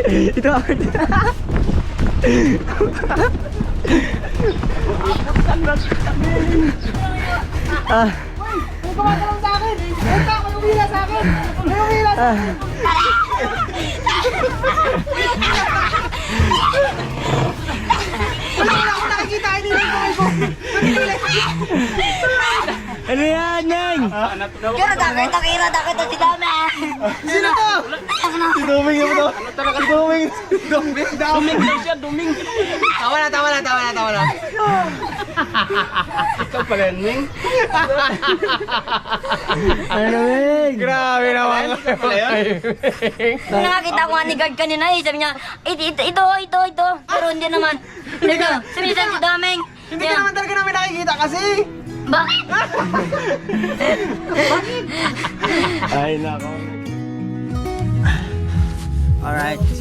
Ito ako. Ah. May kumakalong sa akin! Ito, may umila sa akin! May umila sa akin! Wala ako nakikita, hindi lang ko. Ano yan, Neng? Kira dakit to si Dame. Sino to? Si Duming yung to. Si Duming. Duming lang siya, duming. Tawa na. Ikaw pala yan, Ming. Ano, Neng? Grabe naman. Nung nakakita ko nga ni guard kanina eh, sabi niya, ito. Pero hindi naman. Sumisan si Dameng. Hindi ka naman talaga namin nakikita kasi! Bakit? Ay, nako. Alright.